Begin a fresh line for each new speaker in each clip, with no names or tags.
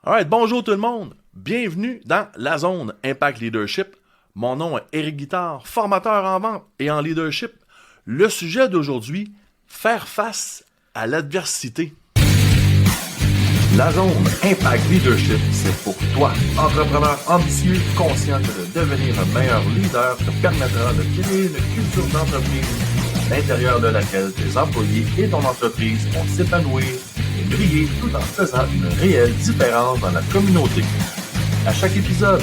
Alright, bonjour tout le monde. Bienvenue dans la zone Impact Leadership. Mon nom est Éric Guittard, formateur en vente et en leadership. Le sujet d'aujourd'hui, faire face à l'adversité. La zone Impact Leadership, c'est pour toi, entrepreneur ambitieux, conscient que de devenir un meilleur leader te permettra de créer une culture d'entreprise à l'intérieur de laquelle tes employés et ton entreprise vont s'épanouir et briller tout en faisant une réelle différence dans la communauté. À chaque épisode,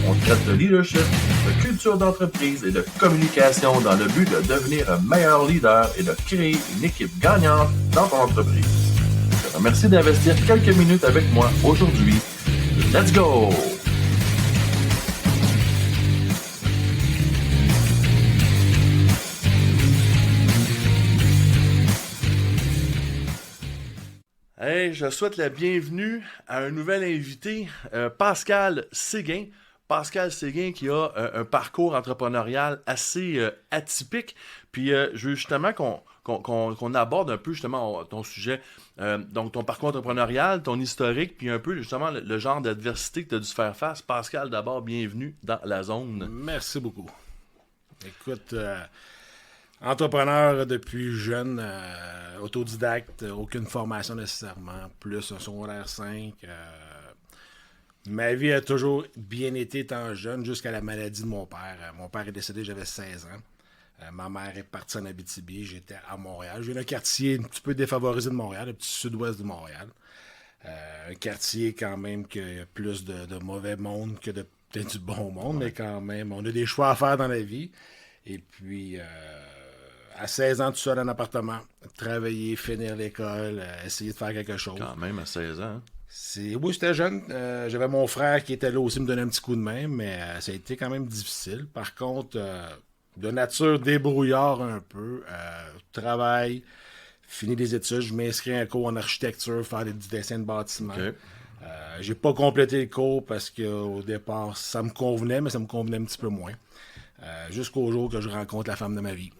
on traite de leadership, de culture d'entreprise et de communication dans le but de devenir un meilleur leader et de créer une équipe gagnante dans ton entreprise. Je te remercie d'investir quelques minutes avec moi aujourd'hui. Let's go! Hey, je souhaite la bienvenue à un nouvel invité, Pascal Séguin. Pascal Séguin qui a un parcours entrepreneurial assez atypique. Puis je veux justement qu'on aborde un peu justement ton sujet, donc ton parcours entrepreneurial, ton historique, puis un peu justement le genre d'adversité que tu as dû faire face. Pascal, d'abord, bienvenue dans la zone.
Merci beaucoup. Écoute, entrepreneur depuis jeune, autodidacte, aucune formation nécessairement, plus un secondaire 5. Ma vie a toujours bien été étant jeune jusqu'à la maladie de mon père. Mon père est décédé, j'avais 16 ans. Ma mère est partie en Abitibi, j'étais à Montréal. J'ai un quartier un petit peu défavorisé de Montréal, le petit sud-ouest de Montréal. Un quartier quand même qui a plus de mauvais monde que de peut-être du bon monde, mais quand même, on a des choix à faire dans la vie. Et puis, à 16 ans, tout seul en appartement, travailler, finir l'école, essayer de faire quelque chose.
Quand même, à 16 ans. Hein?
Oui, j'étais jeune. J'avais mon frère qui était là aussi, me donner un petit coup de main, mais ça a été quand même difficile. Par contre, de nature débrouillard un peu, travail, fini des études, je m'inscris à un cours en architecture, faire du dessin de bâtiment. Okay. J'ai pas complété le cours parce qu'au départ, ça me convenait, mais ça me convenait un petit peu moins. Jusqu'au jour que je rencontre la femme de ma vie.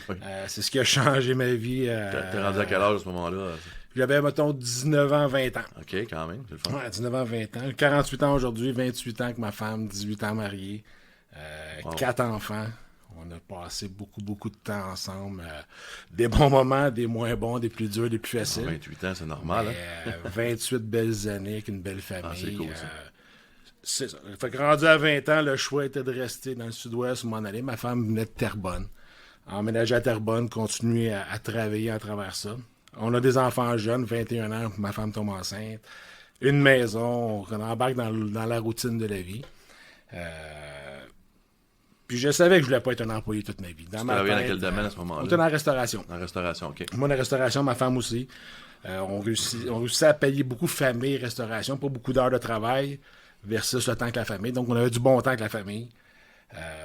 Oui. C'est ce qui a changé ma vie.
T'es rendu à quel âge à ce moment-là?
J'avais, mettons, 19 ans, 20 ans.
OK, quand même, c'est le fun.
Ouais, 19 ans, 20 ans. 48 ans aujourd'hui, 28 ans avec ma femme, 18 ans mariée, 4 enfants. On a passé beaucoup de temps ensemble. Des bons moments, des moins bons, des plus durs, des plus faciles.
28 ans, c'est normal.
Hein? 28 belles années avec une belle famille.
C'est cool, ça.
C'est ça. Fait que rendu à 20 ans, le choix était de rester dans le sud-ouest ou m'en aller. Ma femme venait de Terrebonne. Emménager à Terrebonne, continuer à travailler à travers ça. On a des enfants jeunes, 21 ans, ma femme tombe enceinte. Une maison, on embarque dans la routine de la vie. Puis je savais que je voulais pas être un employé toute ma vie.
Tu travaillais dans quel domaine à ce moment-là?
On était dans la restauration.
Dans la restauration, OK.
Moi, la restauration, ma femme aussi. On réussit à payer beaucoup famille, restauration, pas beaucoup d'heures de travail versus le temps avec la famille. Donc, on avait du bon temps avec la famille.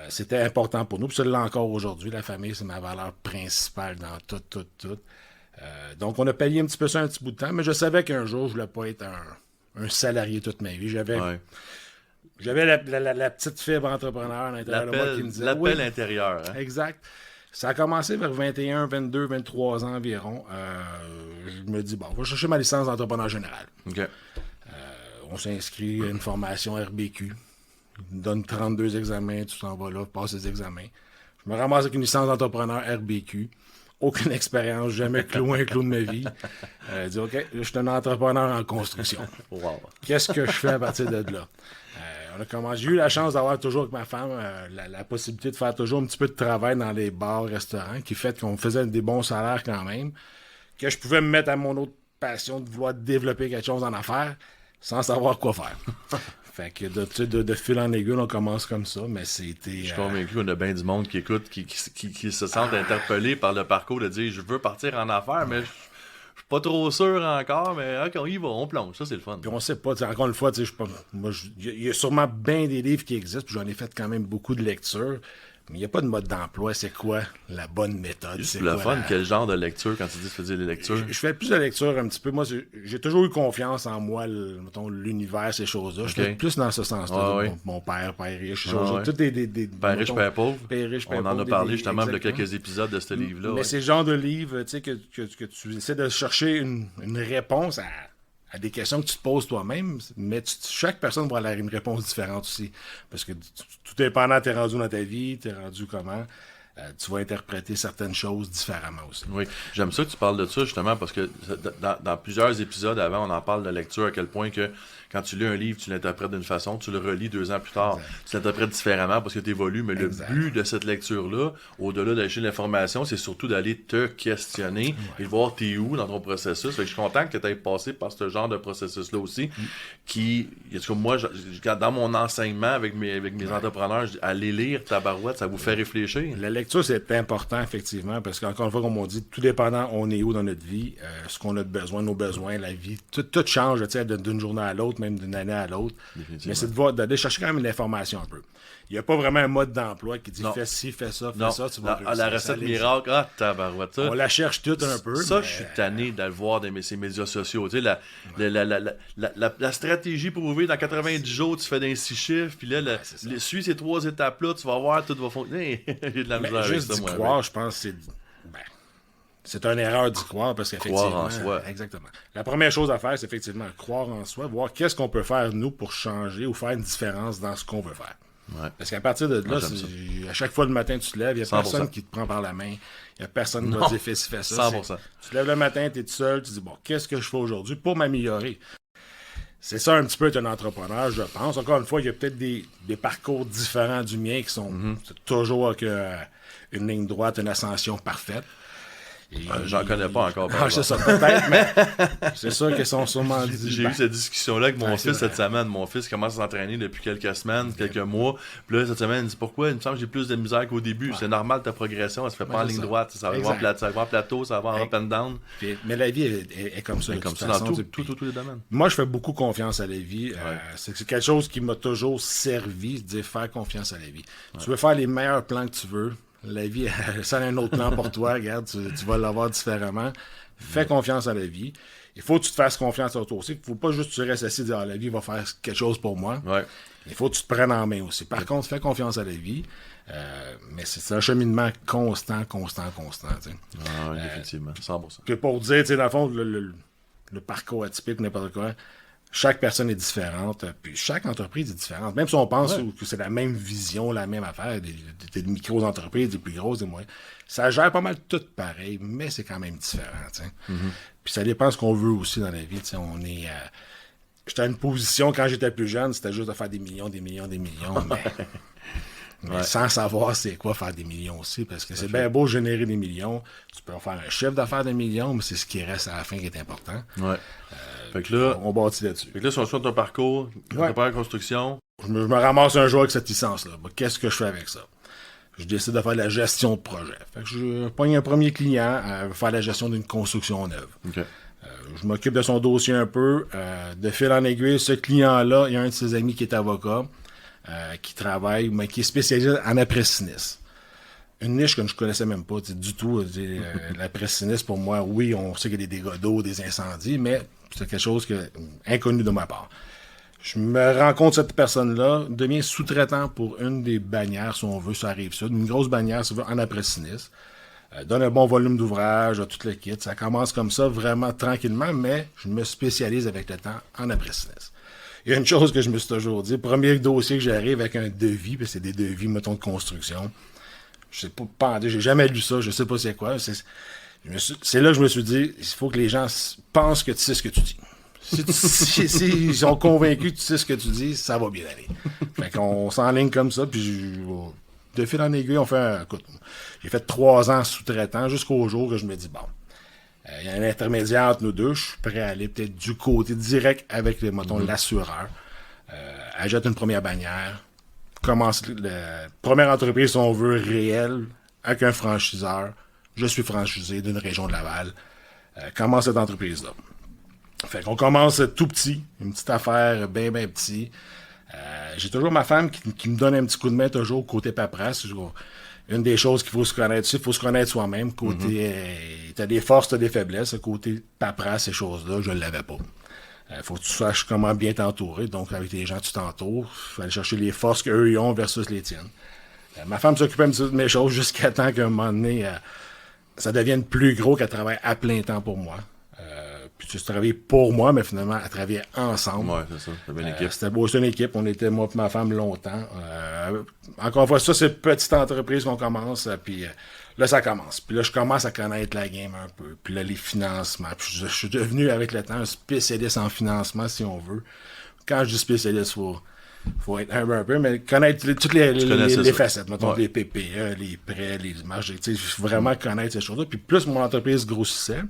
C'était important pour nous. Puis ça l'est encore aujourd'hui. La famille, c'est ma valeur principale dans tout. Donc, on a payé un petit peu ça un petit bout de temps, mais je savais qu'un jour, je voulais pas être un salarié toute ma vie. J'avais la petite fibre entrepreneur à l'intérieur de moi qui me disait...
L'appel intérieur. Hein?
Exact. Ça a commencé vers 21, 22, 23 ans environ. Je me dis, bon, je vais chercher ma licence d'entrepreneur général.
OK.
On s'inscrit à une formation RBQ. Il me donne 32 examens, tu t'en vas là, passes les examens. Je me ramasse avec une licence d'entrepreneur RBQ. Aucune expérience, jamais cloué un clou de ma vie. Dis, OK, je suis un entrepreneur en construction.
Wow.
Qu'est-ce que je fais à partir de là? J'ai eu la chance d'avoir toujours avec ma femme la possibilité de faire toujours un petit peu de travail dans les bars, restaurants, qui fait qu'on faisait des bons salaires quand même, que je pouvais me mettre à mon autre passion de vouloir développer quelque chose en affaires sans savoir quoi faire. Fait que de fil en aiguille, on commence comme ça, mais c'était...
Je suis convaincu qu'on a bien du monde qui écoute, qui se sentent interpellés par le parcours de dire « Je veux partir en affaires, mais je suis pas trop sûr encore, mais OK, on y va, on plonge. » Ça, c'est le fun.
Puis on sait pas, encore une fois, il y a sûrement bien des livres qui existent, puis j'en ai fait quand même beaucoup de lectures. Mais il n'y a pas de mode d'emploi. C'est quoi la bonne méthode?
C'est le fun. Quel genre de lecture quand tu dis faisais des lectures?
Je fais plus de lecture un petit peu. Moi, j'ai toujours eu confiance en moi, mettons, l'univers, ces choses-là. Je fais plus dans ce sens-là. Mon père riche, ces choses-là. Tout
Père riche, père pauvre.
Père riche, père
pauvre. On en a parlé justement de quelques épisodes de ce livre-là.
Mais c'est le genre de livre, tu sais, que tu essaies de chercher une réponse à des questions que tu te poses toi-même, mais chaque personne va avoir une réponse différente aussi. Parce que tout dépendant, t'es rendu dans ta vie, t'es rendu comment, tu vas interpréter certaines choses différemment aussi.
Oui, j'aime ça que tu parles de ça justement parce que dans plusieurs épisodes avant, on en parle de lecture à quel point que quand tu lis un livre, tu l'interprètes d'une façon, tu le relis 2 ans plus tard, tu l'interprètes différemment parce que tu évolues, mais le but de cette lecture-là, au-delà d'aller chercher l'information, c'est surtout d'aller te questionner et de voir t'es où dans ton processus. Fait que je suis content que tu aies passé par ce genre de processus-là aussi, qui, en tout cas, moi, dans mon enseignement avec mes entrepreneurs, je dis, allez lire Tabarouette, ça vous fait réfléchir.
La lecture, c'est important, effectivement, parce qu'encore une fois, comme on dit, tout dépendant, on est où dans notre vie, ce qu'on a de besoin, nos besoins, la vie, tout change d'une journée à l'autre, même d'une année à l'autre. Mais c'est d'aller chercher quand même l'information un peu. Il n'y a pas vraiment un mode d'emploi qui dit fais ci, fais ça, fais ça, tu vas réussir.
La recette miracle, Tabarouette.
On la cherche toute un peu.
Ça, je suis tanné de le voir dans ces médias sociaux. Tu sais, la stratégie pour ouvrir dans 90 jours, tu fais d'un 6 chiffres, puis là, suis ces 3 étapes-là, tu vas voir, tout va fonctionner. J'ai de la misère avec ça,
juste
moi.
D'y croire, je pense, c'est une erreur d'y croire parce qu'effectivement.
Croire en soi.
Exactement. La première chose à faire, c'est effectivement croire en soi, voir qu'est-ce qu'on peut faire, nous, pour changer ou faire une différence dans ce qu'on veut faire.
Ouais.
Parce qu'à partir de là, à chaque fois le matin, tu te lèves, il n'y a
100%.
personne qui te prend par la main, il n'y a personne qui va te dire fais ça.
100%.
Tu te lèves le matin, tu es tout seul, tu te dis bon, qu'est-ce que je fais aujourd'hui pour m'améliorer? C'est ça un petit peu être un entrepreneur, je pense. Encore une fois, il y a peut-être des parcours différents du mien qui sont toujours avec une ligne droite, une ascension parfaite.
J'en connais pas encore.
C'est ça, peut-être, mais c'est sûr qu'ils sont sûrement dit.
J'ai eu cette discussion-là avec mon fils cette semaine. Mon fils commence à s'entraîner depuis quelques semaines, quelques mois. Puis là, cette semaine, il dit pourquoi il me semble que j'ai plus de misère qu'au début. C'est normal, ta progression, elle se fait pas en ligne droite. Ça va avoir en plateau, ça va en up and down.
Mais la vie est comme ça.
Comme ça dans tous les domaines.
Moi, je fais beaucoup confiance à la vie. C'est quelque chose qui m'a toujours servi, de dire faire confiance à la vie. Tu veux faire les meilleurs plans que tu veux. La vie, ça a un autre plan pour toi. Regarde, tu vas l'avoir différemment. Fais confiance à la vie. Il faut que tu te fasses confiance à toi aussi. Il ne faut pas juste que tu restes assis et dire la vie va faire quelque chose pour moi.
Ouais.
Il faut que tu te prennes en main aussi. Par contre, fais confiance à la vie. Mais c'est un cheminement constant.
Oui, effectivement. 100%.
Puis pour dire, dans le fond, le parcours atypique, n'importe quoi, chaque personne est différente, puis chaque entreprise est différente. Même si on pense que c'est la même vision, la même affaire, des micro-entreprises, des plus grosses, des moyennes, ça gère pas mal tout pareil, mais c'est quand même différent. Puis ça dépend de ce qu'on veut aussi dans la vie. J'étais à une position, quand j'étais plus jeune, c'était juste de faire des millions, mais sans savoir c'est quoi faire des millions aussi, parce que c'est bien beau générer des millions, tu peux en faire un chiffre d'affaires de millions, mais c'est ce qui reste à la fin qui est important.
Ouais. Fait que là,
on bâtit là-dessus.
Fait que là, si on suit ton parcours, prépare la construction.
Je me ramasse un jour avec cette licence-là. Qu'est-ce que je fais avec ça? Je décide de faire de la gestion de projet. Fait que je pogne un premier client à faire la gestion d'une construction neuve.
Okay.
Je m'occupe de son dossier un peu. De fil en aiguille, ce client-là, il y a un de ses amis qui est avocat, qui travaille, mais qui est spécialisé en après-sinistre. Une niche que je ne connaissais même pas du tout. L'après-sinistre, pour moi, oui, on sait qu'il y a des dégâts d'eau, des incendies, mais c'est quelque chose inconnu de ma part. Je me rends compte que cette personne-là devient sous-traitant pour une des bannières, si on veut, ça arrive ça. Une grosse bannière, si on veut, en après-sinistre. Donne un bon volume d'ouvrage, tout le kit. Ça commence comme ça, vraiment tranquillement, mais je me spécialise avec le temps en après-sinistre. Il y a une chose que je me suis toujours dit. Premier dossier que j'arrive avec un devis, puis c'est des devis, mettons, de construction. Je sais pas, j'ai jamais lu ça, je sais pas c'est quoi. C'est là que je me suis dit, il faut que les gens pensent que tu sais ce que tu dis. Si ils sont convaincus que tu sais ce que tu dis, ça va bien aller. Fait qu'on s'enligne comme ça, puis de fil en aiguille, écoute, j'ai fait 3 ans sous-traitant jusqu'au jour que je me dis, bon, il y a un intermédiaire entre nous deux, je suis prêt à aller peut-être du côté direct avec l'assureur, achète une première bannière, commence la première entreprise, si on veut, réelle, avec un franchiseur. Je suis franchisé d'une région de Laval. Commence cette entreprise-là. Fait qu'on commence tout petit, une petite affaire bien petit. J'ai toujours ma femme qui me donne un petit coup de main toujours côté paperasse. Une des choses qu'il faut se connaître, il faut se connaître soi-même. Côté, t'as des forces, t'as des faiblesses. Côté paperasse, ces choses-là, je ne l'avais pas. Faut que tu saches comment bien t'entourer. Donc, avec les gens, tu t'entoures. Il faut aller chercher les forces qu'eux ils ont versus les tiennes. Ma femme s'occupait un petit peu de mes choses jusqu'à temps qu'à un moment donné, ça devienne plus gros qu'elle travaille à plein temps pour moi. Puis tu travaillais pour moi, mais finalement, elle travaillait ensemble.
Ouais, c'est ça. C'était une équipe.
C'était beau, c'est une équipe. On était, moi et ma femme, longtemps. Encore une fois, ça, c'est une petite entreprise qu'on commence. Puis là, ça commence. Puis là, je commence à connaître la game un peu. Puis là, les financements. Puis je suis devenu, avec le temps, un spécialiste en financement, si on veut. Quand je dis spécialiste, faut être un peu, mais connaître toutes les facettes, mettons, les PPE, les prêts, les marges, tu sais, vraiment connaître ces choses-là. Puis plus mon entreprise grossissait,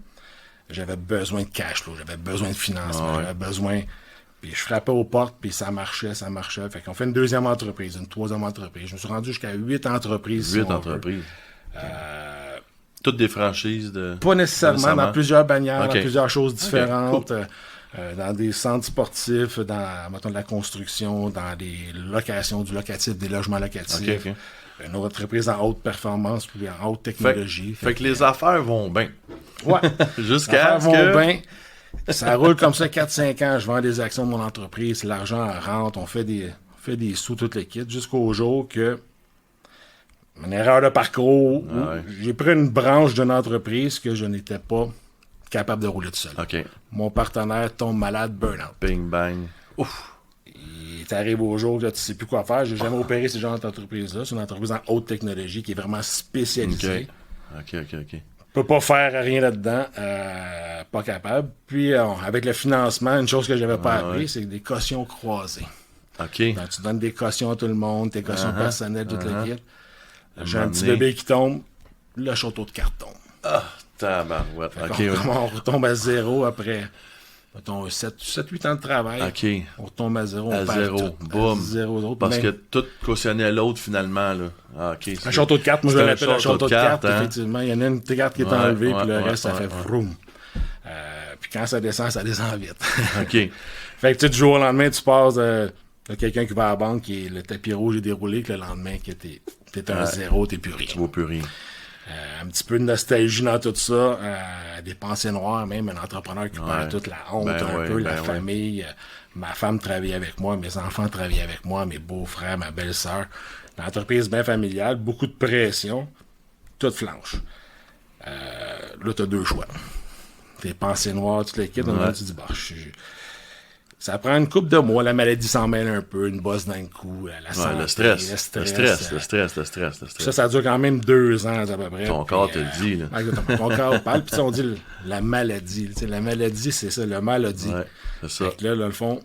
j'avais besoin de cash flow, j'avais besoin de financement, j'avais besoin... Puis je frappais aux portes, puis ça marchait. Fait qu'on fait une deuxième entreprise, une troisième entreprise. Je me suis rendu jusqu'à 8 entreprises.
8 entreprises. Toutes des franchises de...
Pas nécessairement, dans plusieurs bannières,
Okay.
dans plusieurs choses différentes.
Cool.
Dans des centres sportifs, dans, mettons, de la construction, dans des locations, du locatif, des logements locatifs.
Okay.
Une autre entreprise en haute performance, puis en haute technologie.
Fait que les affaires vont bien.
Ouais.
Jusqu'à ce
vont
que...
bien. Ça roule comme ça 4-5 ans. Je vends des actions de mon entreprise. L'argent rentre. On fait des sous, toute l'équipe, jusqu'au jour que... Une erreur de parcours. J'ai pris une branche d'une entreprise que je n'étais pas capable de rouler tout seul.
OK.
Mon partenaire tombe malade, burn-out.
Bing, bang. Ouf.
Il t'arrive au jour que tu sais plus quoi faire. J'ai jamais opéré ce genre d'entreprise-là. C'est une entreprise en haute technologie qui est vraiment spécialisée.
OK.
Peut pas faire rien là-dedans. Pas capable. Puis, avec le financement, une chose que j'avais pas appris, c'est des cautions croisées.
OK.
Donc, tu donnes des cautions à tout le monde, tes cautions personnelles, toute l'équipe. J'ai un petit bébé qui tombe, le château de carton.
Ah, tabarouette. OK.
On retombe à zéro après, mettons, 7-8 ans de travail.
OK.
On retombe à zéro.
À zéro. Boum. Parce que tout cautionnait l'autre, finalement, là. Ah, OK.
Un château de cartes, moi je le répète, un château de cartes,
hein?
effectivement. Il y en a une carte qui est enlevée, puis le reste, ça fait vroom. Puis quand ça descend vite.
OK.
Fait que tu sais, du jour au lendemain, tu passes de quelqu'un qui va à la banque, qui est le tapis rouge est déroulé, que le lendemain, que t'es un zéro, t'es plus rien.
Tu vois plus rien.
Un petit peu de nostalgie dans tout ça, des pensées noires, même un entrepreneur qui perd toute la honte, la famille. Ma femme travaillait avec moi, mes enfants travaillaient avec moi, mes beaux-frères, ma belle-sœur. L'entreprise bien familiale, beaucoup de pression, toute flanche. Là, t'as 2 choix. Tes pensées noires, toute l'équipe, tu dis, ça prend une couple de mois, la maladie s'en mêle un peu, une bosse dans le cou, la santé,
le stress.
Ça dure quand même 2 ans à peu près.
Ton corps te le dit, là.
Ton corps parle, puis on dit la maladie. La maladie, c'est ça, le maladie.
Ouais, c'est ça.
Fait que là, dans le fond,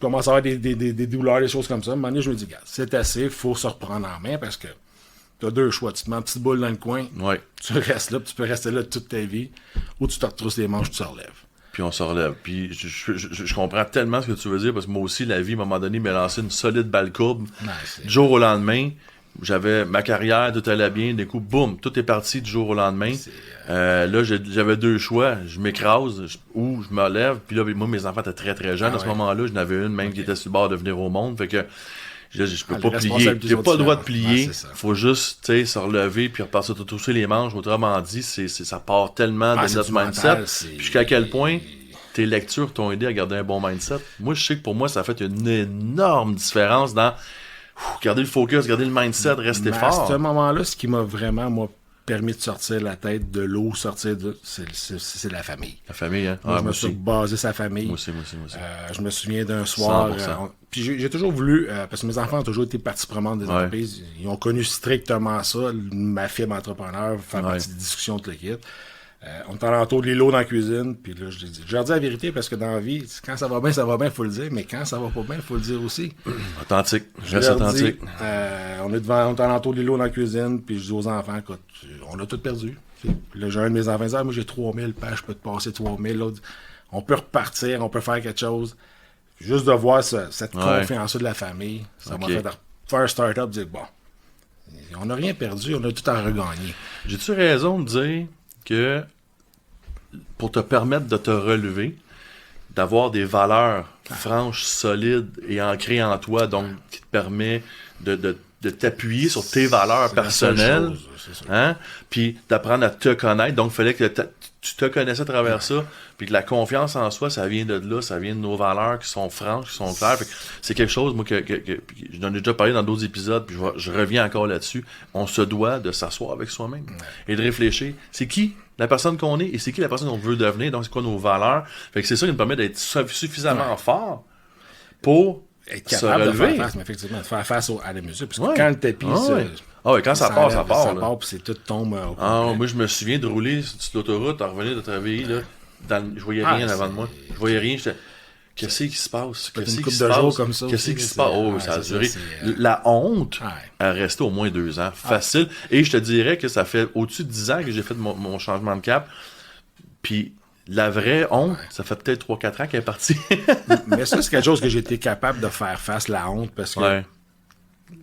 commence à avoir des douleurs, des choses comme ça. À un moment donné, je me dis, regarde, c'est assez, il faut se reprendre en main parce que tu as 2 choix. Tu te mets une petite boule dans le coin, tu restes là, puis tu peux rester là toute ta vie, ou tu te retrousses les manches, tu te relèves.
Puis on se relève. Puis je comprends tellement ce que tu veux dire, parce que moi aussi, la vie, à un moment donné, m'a lancé une solide balle courbe. Du jour au lendemain, j'avais ma carrière, tout allait bien, du coup, boum, tout est parti du jour au lendemain. Là, j'avais 2 choix. Je m'écrase ou je me lève. Puis là, moi, mes enfants étaient très, très jeunes à ce moment-là. J'en avais une même qui était sur le bord de venir au monde. Fait que je peux pas plier. J'ai pas le droit de plier. Faut juste, tu sais, se relever puis repartir tout toucher les manches. Autrement dit, ça part tellement de notre mindset. Puis jusqu'à quel point tes lectures t'ont aidé à garder un bon mindset. Moi, je sais que pour moi, ça a fait une énorme différence dans garder le focus, garder le mindset, rester fort.
À ce moment-là, ce qui m'a vraiment, moi, permis de sortir la tête de l'eau, c'est la famille.
La famille, hein?
Moi, je me suis basé sa famille.
Moi aussi.
Je me souviens d'un soir. Puis j'ai toujours voulu, parce que mes enfants ont toujours été partie prenante des entreprises. Ils ont connu strictement ça, ma fibre entrepreneur, faire partie des discussions de l'équipe. On est alentour de l'îlot dans la cuisine, puis là, je leur dis la vérité, parce que dans la vie, quand ça va bien, il faut le dire, mais quand ça va pas bien, il faut le dire aussi.
Authentique, reste authentique.
On est alentour de l'îlot dans la cuisine, puis je dis aux enfants, écoute, on a tout perdu. Puis là, j'ai un de mes enfants qui dit, moi j'ai 3000 pages, je peux te passer 3000. L'autre, on peut repartir, on peut faire quelque chose. Juste de voir cette confiance de la famille, ça m'a fait faire un start-up, dire, bon, on n'a rien perdu, on a tout à regagner.
J'ai-tu raison de dire que pour te permettre de te relever, d'avoir des valeurs franches, solides et ancrées en toi, donc qui te permet de t'appuyer sur tes valeurs personnelles, hein? Puis d'apprendre à te connaître. Donc, il fallait que tu te connaissais à travers ça, puis que la confiance en soi, ça vient de là, ça vient de nos valeurs qui sont franches, qui sont claires. Fait que c'est quelque chose, moi, que j'en ai déjà parlé dans d'autres épisodes, puis je reviens encore là-dessus. On se doit de s'asseoir avec soi-même et de réfléchir. C'est qui la personne qu'on est et c'est qui la personne qu'on veut devenir, donc c'est quoi nos valeurs. Fait que c'est ça qui nous permet d'être suffisamment fort pour
être capable
se
de faire
relever.
face, mais effectivement, de faire face à la musique. Parce que quand le tapis,
quand ça part, ça part.
Ça
là.
part, puis c'est tout tombe.
Moi, je me souviens de rouler sur l'autoroute, de revenir de travailler, là, je voyais rien avant de moi. Je voyais rien, j'étais... Qu'est-ce qui se passe?
Qu'est-ce qui se passe? Comme ça
Qu'est-ce
aussi,
qui se passe? Oh, ça a duré.
Ça,
La honte a resté au moins 2 ans. Facile. Et je te dirais que ça fait au-dessus de 10 ans que j'ai fait mon changement de cap. Puis la vraie honte, ça fait peut-être 3-4 ans qu'elle est partie.
Mais ça, c'est quelque chose que j'ai été capable de faire face, la honte, parce que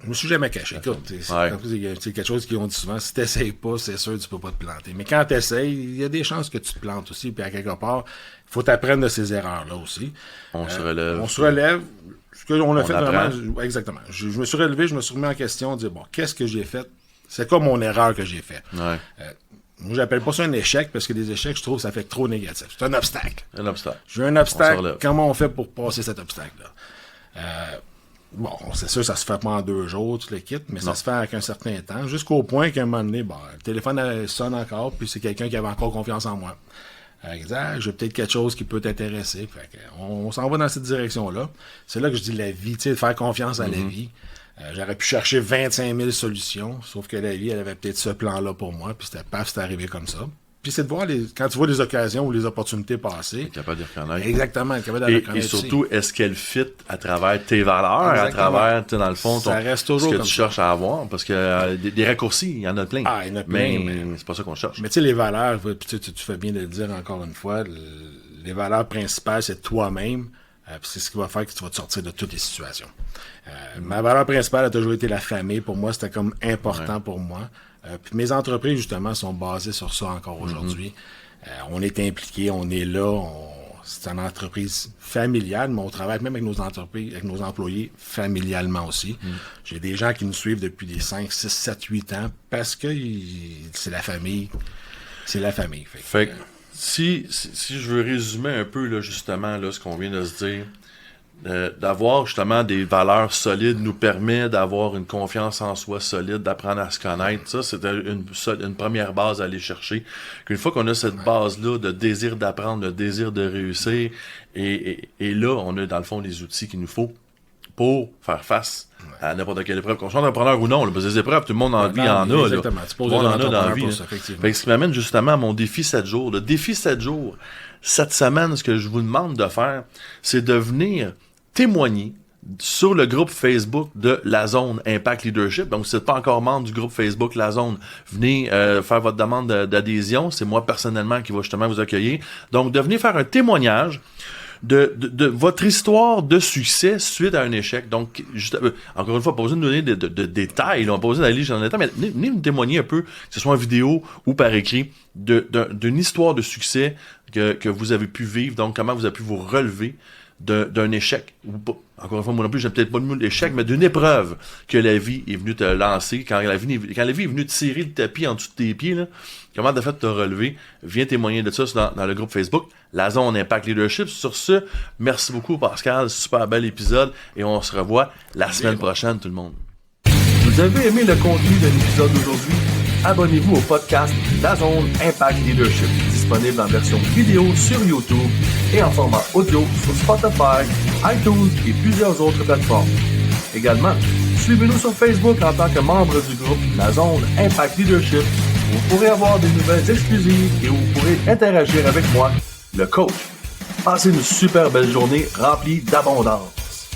je me suis jamais caché. Écoute, c'est quelque chose qu'ils ont dit souvent, si t'essayes pas, c'est sûr que tu peux pas te planter. Mais quand t'essayes, il y a des chances que tu te plantes aussi, puis à quelque part, il faut t'apprendre de ces erreurs-là aussi.
On se relève.
On se relève. Ce qu'on a fait
apprend.
vraiment, exactement. Je me suis relevé, je me suis remis en question, dire, bon, qu'est-ce que j'ai fait? C'est quoi mon erreur que j'ai faite? Moi, j'appelle pas ça un échec, parce que les échecs, je trouve, ça fait trop négatif. C'est un obstacle. J'ai un obstacle. Comment on fait pour passer cet obstacle-là? Bon, c'est sûr, ça se fait pas en 2 jours, tu le quittes, mais ça se fait avec un certain temps, jusqu'au point qu'à un moment donné, le téléphone sonne encore, puis c'est quelqu'un qui avait encore confiance en moi. Exact, j'ai peut-être quelque chose qui peut t'intéresser. Fait on s'en va dans cette direction-là. C'est là que je dis la vie, tu sais, de faire confiance à la vie. J'aurais pu chercher 25 000 solutions, sauf que la vie, elle avait peut-être ce plan-là pour moi, puis c'était arrivé comme ça. Puis c'est de voir, quand tu vois les occasions ou les opportunités passer.
Être capable de reconnaître.
Exactement, être capable de reconnaître.
Et surtout, est-ce qu'elle fit à travers tes valeurs, exactement. À travers, tu sais, dans le fond,
ça reste toujours
ce que tu cherches à avoir? Parce que des raccourcis, il y en a plein.
Il y en a plein.
Mais c'est pas ça qu'on cherche.
Mais tu sais, les valeurs, tu fais bien de le dire encore une fois, les valeurs principales, c'est toi-même. Puis c'est ce qui va faire que tu vas te sortir de toutes les situations. Ma valeur principale a toujours été la famille. Pour moi, c'était comme important pour moi. Puis mes entreprises, justement, sont basées sur ça encore aujourd'hui. On est impliqués, on est là. C'est une entreprise familiale, mais on travaille même avec nos entreprises, avec nos employés familialement aussi. J'ai des gens qui nous suivent depuis des 5, 6, 7, 8 ans parce que c'est la famille. C'est la famille.
Fait que, si je veux résumer un peu, là, justement, là, ce qu'on vient de se dire, d'avoir justement des valeurs solides nous permet d'avoir une confiance en soi solide, d'apprendre à se connaître. Ça, c'est une première base à aller chercher. Qu'une fois qu'on a cette base-là de désir d'apprendre, de désir de réussir, et là, on a dans le fond les outils qu'il nous faut pour faire face à n'importe quelle épreuve, qu'on soit entrepreneur ou non, là, parce que des épreuves, tout le monde en vie en a.
Exactement.
Tout le monde en a dans la vie. Ce qui m'amène justement à mon défi 7 jours. Le défi 7 jours, cette semaine, ce que je vous demande de faire, c'est de venir témoigner sur le groupe Facebook de La Zone Impact Leadership. Donc, si vous n'êtes pas encore membre du groupe Facebook La Zone, venez faire votre demande d'adhésion. C'est moi personnellement qui va justement vous accueillir. Donc, de venir faire un témoignage de votre histoire de succès suite à un échec. Donc, encore une fois, pas besoin de donner de détails, là, on n'a pas besoin d'aller dans les détails, mais venez nous témoigner un peu, que ce soit en vidéo ou par écrit, d'une histoire de succès que vous avez pu vivre, donc comment vous avez pu vous relever d'un échec. Encore une fois, moi non plus, j'ai peut-être pas le mot d'échec, mais d'une épreuve que la vie est venue te lancer, quand la vie est venue tirer le tapis en dessous de tes pieds, là, comment t'as fait de te relever, viens témoigner de ça dans le groupe Facebook, La Zone Impact Leadership. Sur ce, merci beaucoup Pascal, super bel épisode, et on se revoit la semaine prochaine tout le monde. Vous avez aimé le contenu de l'épisode d'aujourd'hui? Abonnez-vous au podcast La Zone Impact Leadership, disponible en version vidéo sur YouTube et en format audio sur Spotify, iTunes et plusieurs autres plateformes. Également, suivez-nous sur Facebook en tant que membre du groupe La Zone Impact Leadership, où vous pourrez avoir des nouvelles exclusives et où vous pourrez interagir avec moi, le coach. Passez une super belle journée remplie d'abondance.